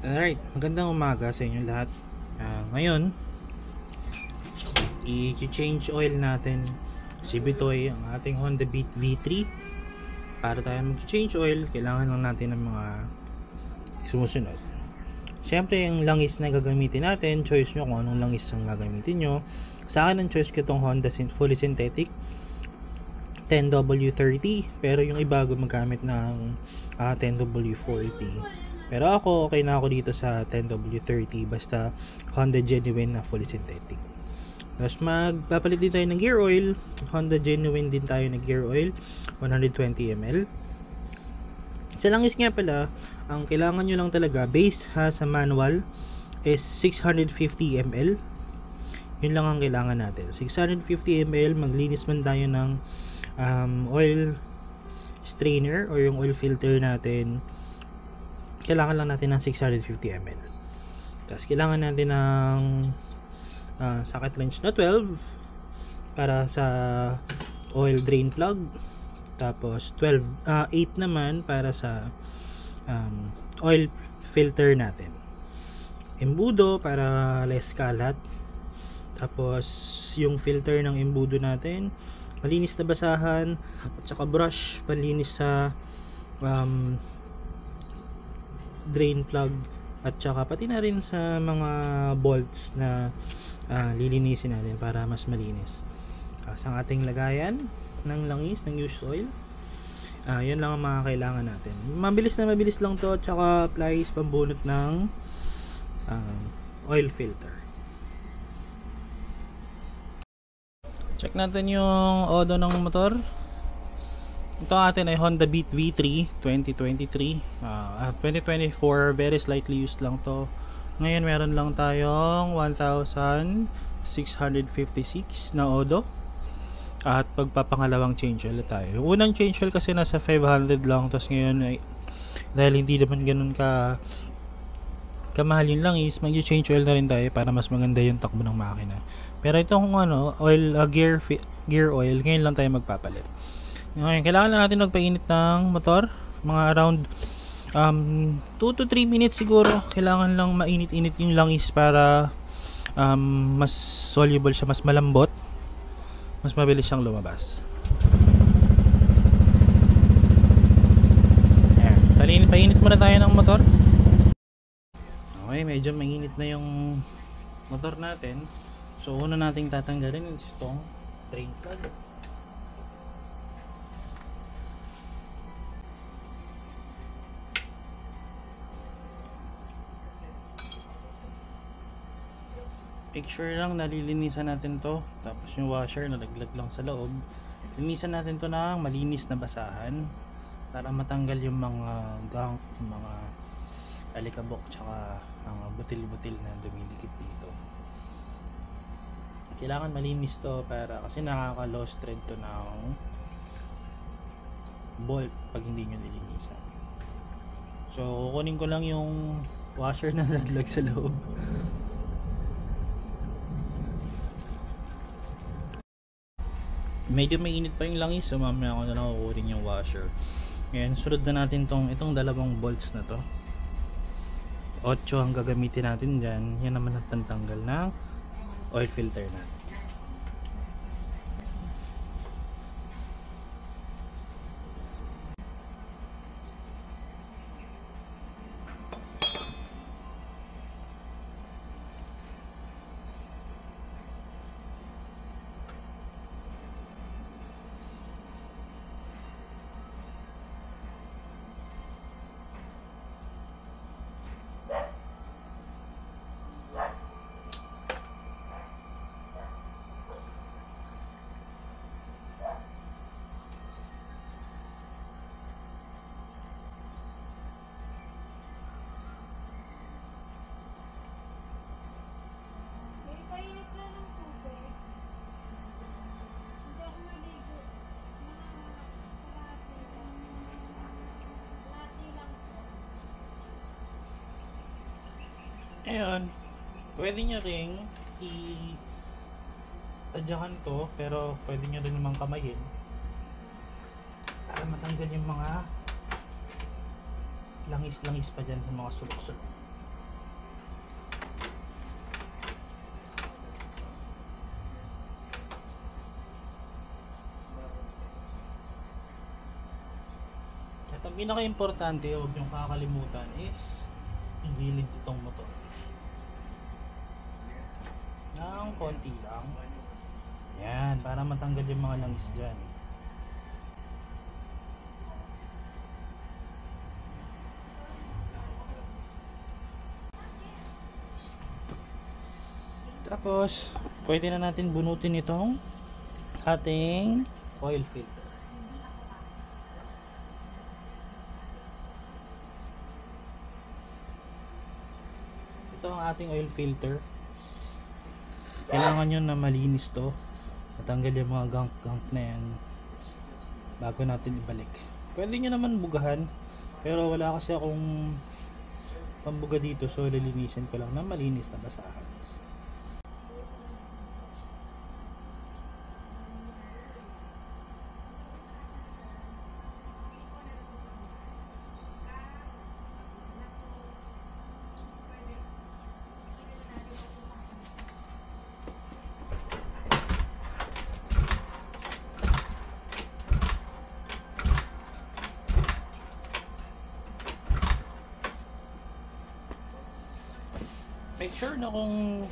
Alright, magandang umaga sa inyo lahat. Ngayon, i-change oil natin si Bitoy ang ating Honda Beat V3. Para tayo mag-change oil, kailangan lang natin ng mga sumusunod. Siyempre, yung langis na gagamitin natin, choice nyo kung anong langis ang gagamitin nyo. Sa akin, ang choice ko itong Honda fully synthetic 10W30, pero yung iba gumagamit ng 10W40. Pero ako, okay na ako dito sa 10W30 basta Honda Genuine na fully synthetic. Tapos magpapalit din tayo ng gear oil. Honda Genuine din tayo ng gear oil, 120 ml. Sa langis nga pala, ang kailangan nyo lang talaga, base sa manual is 650 ml. Yun lang ang kailangan natin. 650 ml, maglinis man tayo ng oil strainer o yung oil filter natin. Kailangan lang natin ng 650 ml. Tapos kailangan natin ng socket wrench na 12 para sa oil drain plug. Tapos 8 naman para sa oil filter natin. Embudo para less kalat. Tapos yung filter ng embudo natin, malinis na basahan, at saka brush panlinis sa drain plug, at saka pati na rin sa mga bolts na lilinisin natin para mas malinis. Sa ating lagayan ng langis ng used oil, yan lang ang mga kailangan natin. Mabilis lang to, at saka plies pambunot ng oil filter. Check natin yung odo ng motor. Ito atin ay Honda Beat V3 2023, 2024, very slightly used lang to. Ngayon meron lang tayong 1,656 na odo. At pagpapangalawang change oil tayo. Yung unang change oil kasi nasa 500 lang, tapos ngayon ay dahil hindi naman ganun kamahal yung langis, mag-change oil na rin tayo para mas maganda yung takbo ng makina. Pero itong oil, gear oil, ngayon lang tayo magpapalit. Ngayon, kailangan na natin magpainit ng motor, mga around 2 to 3 minutes siguro. Kailangan lang mainit-init yung langis para mas soluble siya, mas malambot, mas mabilis siyang lumabas. Ayan, painit muna tayo ng motor. Okay, medyo mainit na yung motor natin. So una nating tatanggalin is itong drain plug. Make sure lang nalilinisan natin to. Tapos yung washer nalaglag lang sa loob, linisan natin to ng malinis na basahan para matanggal yung mga gunk, yung mga alikabok, tsaka mga butil-butil na dumidikit dito. Kailangan malinis to para kasi nakaka-lost thread to ng bolt pag hindi nyo nilinisan. So kukunin ko lang yung washer na nalaglag sa loob. Medyo mainit pa yung langis, so mamaya ako na lang kukunin yung washer. Ngayon sunod na natin itong dalawang bolts na to. 8 ang gagamitin natin dyan. Yan naman ang pantanggal ng oil filter natin. Ayun, pwede nyo ring tadyakan to, pero pwede nyo rin naman kamayin para matanggal yung mga langis-langis pa dyan sa mga sulok-sulok. pinaka-importante, huwag niyong kakalimutan is igilid itong motor ng konti lang. Yan, para matanggal yung mga langis dyan. Tapos, pwede na natin bunutin itong ating oil filter. Ito ang ating oil filter. Kailangan nyo na malinis to. Matanggal yung mga gunk na yan bago natin ibalik. Pwede nyo naman bugahan, pero wala kasi akong pambuga dito, so lilinisin ko lang na malinis na basahan. Make sure na kung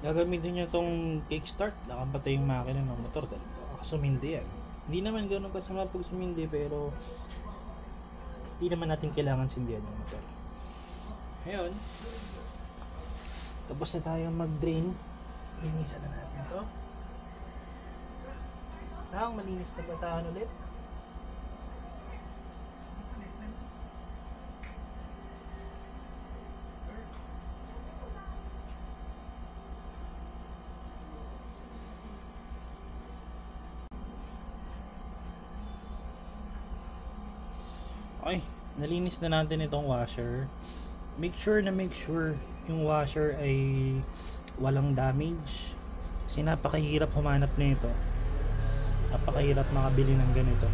gagamitin nyo itong kickstart, nakapatay yung makina ng motor dahil sumindi yan. Hindi naman gano'n kasama pag sumindi, pero hindi naman natin kailangan sindihan yung motor. Ngayon, tapos na tayo mag-drain. Linisan na natin ito. Nang malinis na basahan ulit. Okay, nalinis na natin itong washer. Make sure yung washer ay walang damage. Kasi napakahirap humanap nito. Napakahirap makabili ng ganito.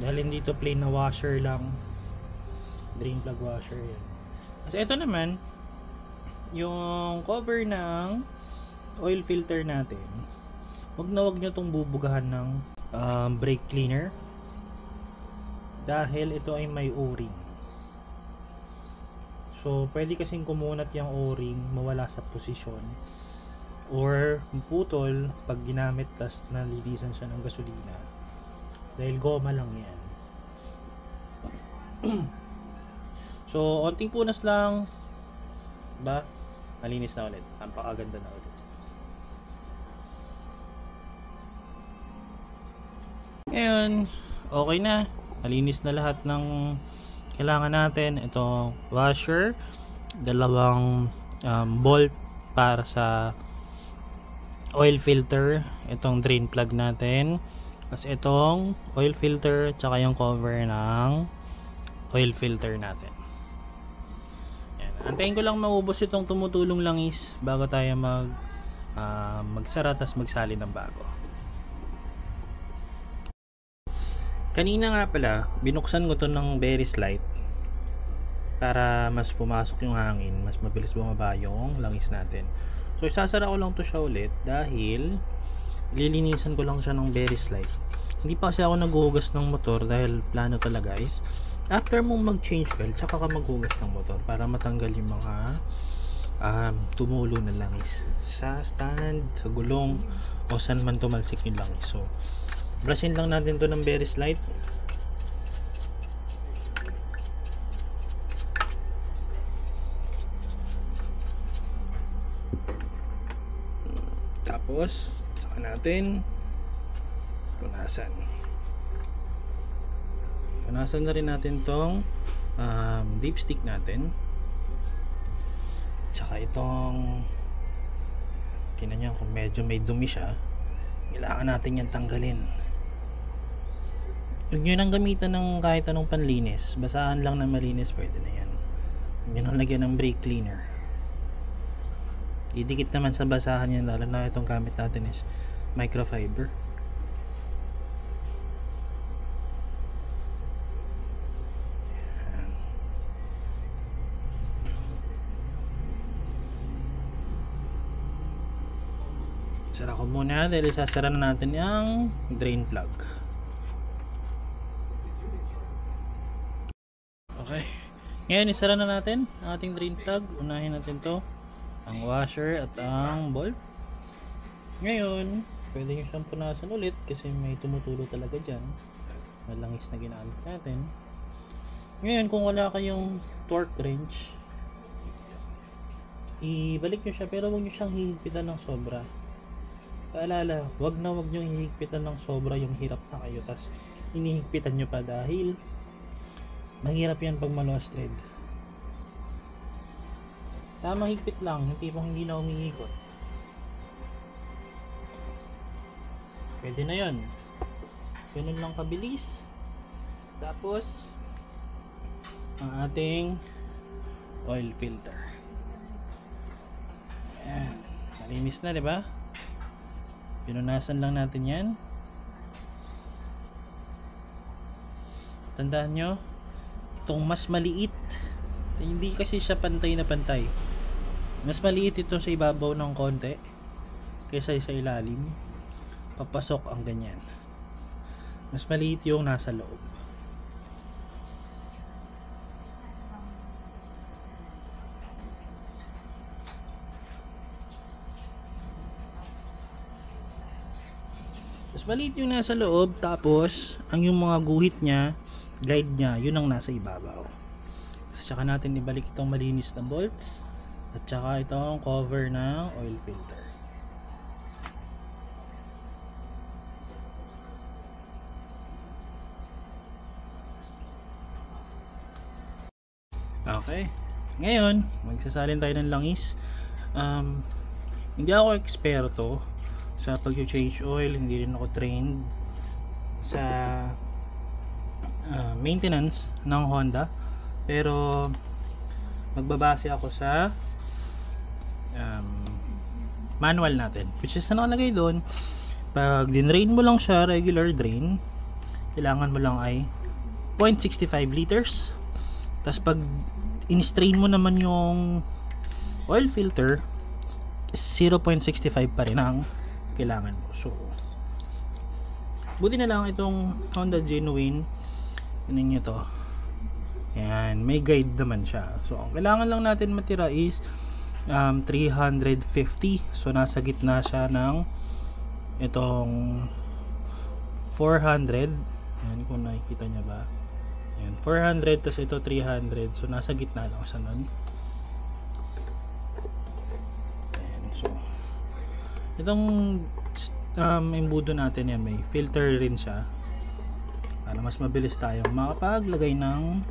Dahil hindi ito plain na washer lang. Drain plug washer yan. Kasi ito naman, yung cover ng oil filter natin, wag nyo itong bubugahan ng brake cleaner. Dahil ito ay may o-ring. So, pwede kasing kumunat yung o-ring, mawala sa posisyon, or putol pag ginamit tas nalilisan siya ng gasolina. Dahil goma lang yan. So, onting punas lang. Ba? Malinis na ulit. Napakaganda na ulit. Ngayon, okay na. Malinis na lahat ng kailangan natin. Ito washer, dalawang bolt para sa oil filter, itong drain plug natin, tapos itong oil filter, tsaka yung cover ng oil filter natin. Yan. Antayin ko lang maubos itong tumutulong langis bago tayo magsara tas magsali ng bago. Kanina nga pala, binuksan ko to ng very slight para mas pumasok yung hangin, mas mabilis bumaba yung langis natin. So isasara ko lang to siya ulit dahil lilinisan ko lang siya ng very slight. Hindi pa kasi ako naghuhugas ng motor dahil plano talaga guys. After mong mag-change oil, tsaka ka maghugas ng motor para matanggal yung mga tumulo na langis sa stand, sa gulong, o saan man tumalsik yung langis. So brushin lang natin to ng very slight. Tapos saka natin punasan na rin natin tong dipstick natin, tsaka itong kinanya kung medyo may dumi siya, kailangan natin yan tanggalin. Huwag nyo nang gamitan ng kahit anong panlinis, basahan lang na malinis, pwede na yan. Huwag nyo nang lagyan ng brake cleaner, didikit naman sa basahan yan, lalo na itong gamit natin is microfiber. Yan. Sara ko muna dahil isasara na natin yung drain plug. Ngayon, isara na natin ang ating drain plug. Unahin natin to, ang washer at ang bolt. Ngayon, pwede nyo siyang punasan ulit kasi may tumutulo talaga dyan. Malangis na ginamit natin. Ngayon, kung wala kayong torque wrench, ibalik nyo siya pero huwag nyo siyang hihigpitan ng sobra. Paalala, wag nyo hihigpitan ng sobra yung hirap na kayo tas hinihigpitan nyo pa dahil mahirap yan pag maluwas thread. Tamang higpit lang, yung tipong hindi na umiikot. Pwede na yun. Ganun lang kabilis. Tapos ang ating oil filter. Ayan, malinis na, di ba? Pinunasan lang natin yan. Tandaan nyo, itong mas maliit, hindi kasi siya pantay na pantay. Mas maliit ito sa ibabaw ng konti kaysa sa ilalim. Papasok ang ganyan. Mas maliit yung nasa loob. Mas maliit yung nasa loob, tapos ang yung mga guhit niya, guide niya, yun ang nasa ibabaw. Saka natin ibalik itong malinis na bolts at saka itong cover ng oil filter. Okay, ngayon magsasalin tayo ng langis. Hindi ako eksperto sa pag-change oil, hindi rin ako trained sa maintenance ng Honda, pero magbabase ako sa manual natin, which is nakalagay doon. Pag din-drain mo lang siya, regular drain, kailangan mo lang ay 0.65 liters. Tapos pag in-strain mo naman yung oil filter, 0.65 pa rin ang kailangan mo. So buti na lang itong Honda Genuine, yun nyo to, yan, may guide naman siya. So ang kailangan lang natin matira is 350. So nasa gitna siya ng itong 400. Yan, kung nakikita nyo ba, yan, 400, tas ito 300. So nasa gitna lang siya nun. Ayan, so itong embudo natin yan, may filter rin siya para mas mabilis tayong makapaglagay ng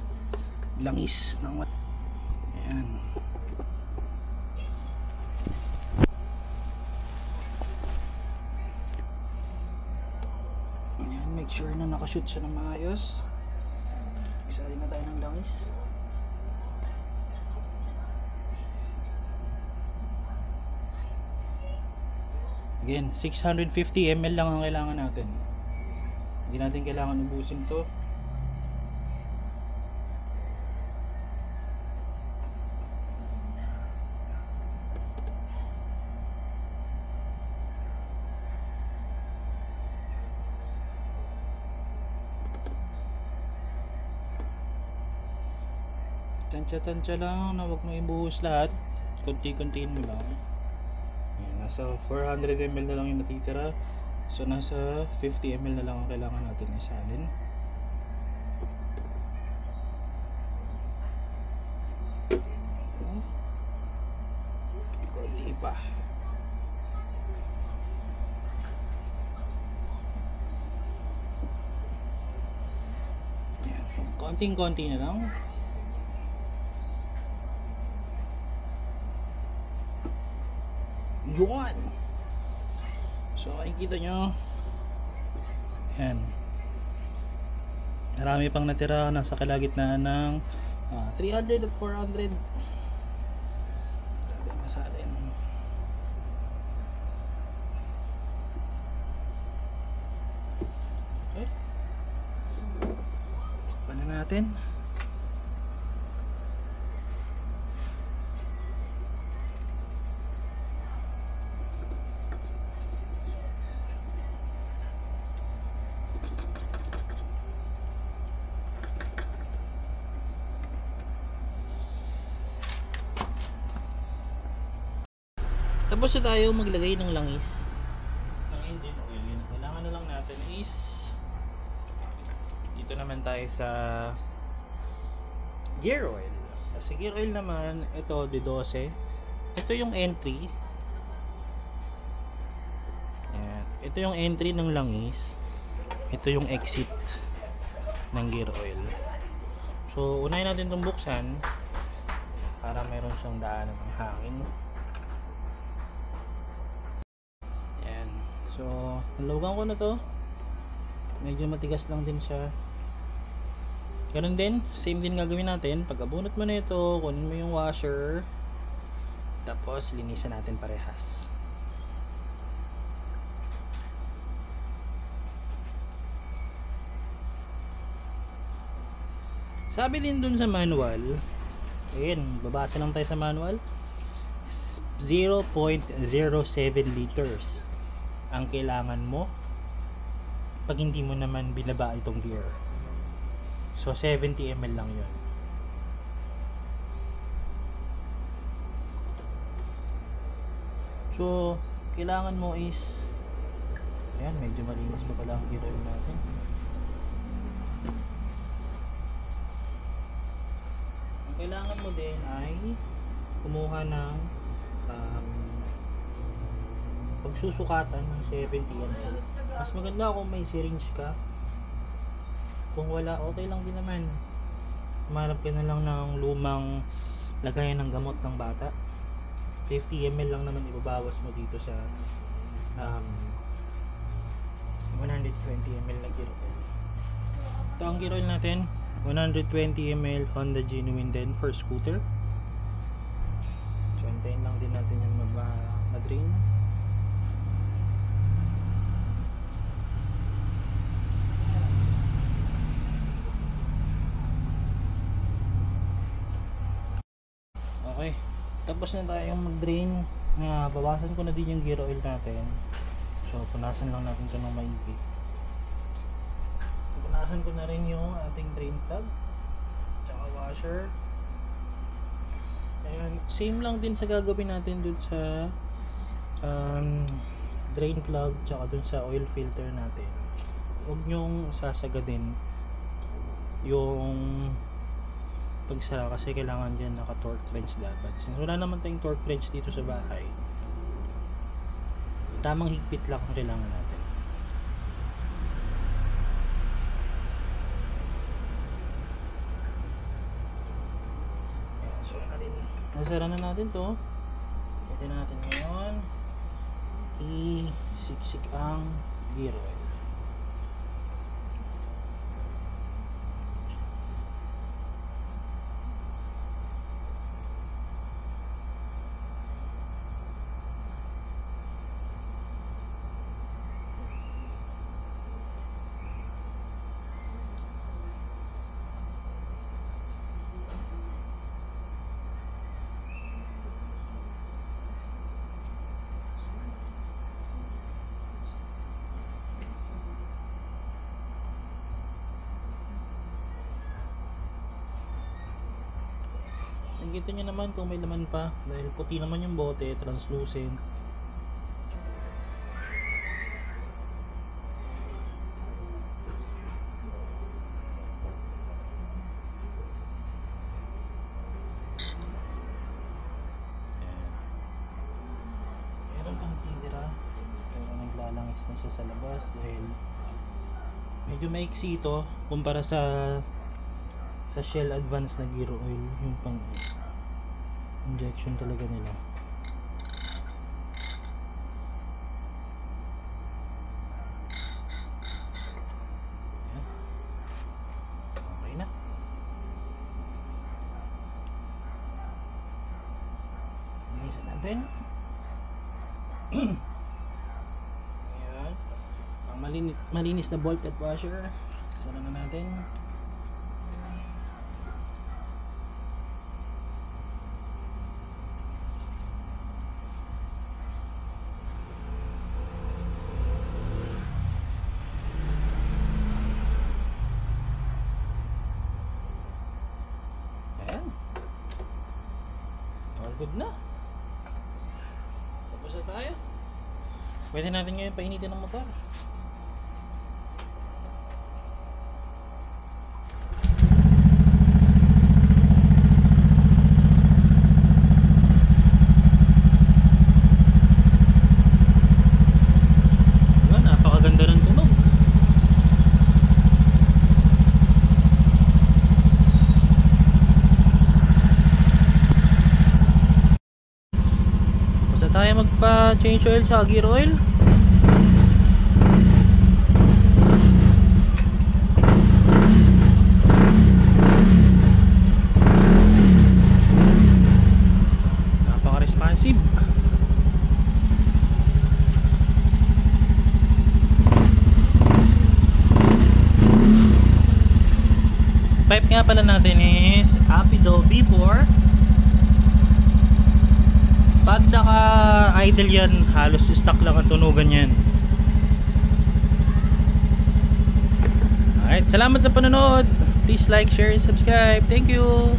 langis ng ayan. Ayan, make sure na nakashoot siya ng maayos. Isali na tayo ng langis. Again, 650 ml lang ang kailangan natin. Hindi natin kailangan ubusin to. Tansya-tansya lang na huwag mo ibuhos lahat. Kunti-kuntiin mo lang. Ayan, nasa 400 ml na lang yung natitira. So nasa 50 ml na lang ang kailangan natin isalin. Kunti pa. Ayan, konting-konti na lang. Yun. So makikita nyo, yan, marami pang natira, nasa kalagitnaan ng 300 at 400. Sabi masalin. Okay, takpan na natin. Tapos na tayo maglagay ng langis ng engine oil. Yun, kailangan na lang natin is dito naman tayo sa gear oil. Sa gear oil naman, ito D12. Ito yung entry. Ayan. Ito yung entry ng langis. Ito yung exit ng gear oil. So, unahin natin itong buksan para mayroon siyang daanan ng hangin. Ayan. So, nalawagan ko na to. Medyo matigas lang din siya. Ganun din, same din gagawin natin. Pag abunot mo na ito, kunin mo yung washer. Tapos, linisan natin parehas. Sabi din dun sa manual, ayun, babasa lang tayo sa manual, 0.07 liters ang kailangan mo pag hindi mo naman binaba itong gear. So 70 ml lang yun. So kailangan mo is, ayan, medyo malinis pa pala ang gear oil natin. Ang kailangan mo din ay kumuha ng pagsusukatan ng 70 ml. Mas maganda kung may syringe ka. Kung wala, okay lang din naman. Humarap ka na lang ng lumang lagayan ng gamot ng bata. 50 ml lang naman ibabawas mo dito sa 120 ml na gear oil. Ito ang gear oil natin, 120 ml Honda Genuine din for scooter. So antayin lang din natin yung ma-drain. Okay, tapos na tayong mag-drain. Bawasan ko na din yung gear oil natin. So punasan lang natin ito ng maigi. Punasan ko na rin yung ating drain plug tsaka washer. Ayan, same lang din sa gagawin natin dun sa drain plug tsaka dun sa oil filter natin. Huwag nyong sasagadin yung pagsara kasi kailangan dyan naka torque wrench dapat. Since wala naman tayong torque wrench dito sa bahay, tamang higpit lang ang kailangan natin. Ayan, so nasara na natin to. Pwede na natin ngayon isiksik ang gear oil. Nakikita nyo naman kung may laman pa dahil puti naman yung bote, translucent. Meron pang titira pero naglalangis na siya sa labas dahil medyo maiksi ito kumpara sa Shell Advance na gear oil, yung pang injection talaga nila. Ayan. Okay na. Linisan natin. Ayan. Ang malinis na bolt at washer. Sara na natin. All good na. Tapos Tapos na tayo. Pwede natin ngayon painitin ng motor. Napakaganda ng tunog. Basta tayo magpa-change oil sa gear oil. Napaka-responsive. Pipe nga pala natin is Apido B4. Pag naka-idle yan, halos stock lang ang tunugan yan. Alright, salamat sa panonood. Please like, share, and subscribe. Thank you.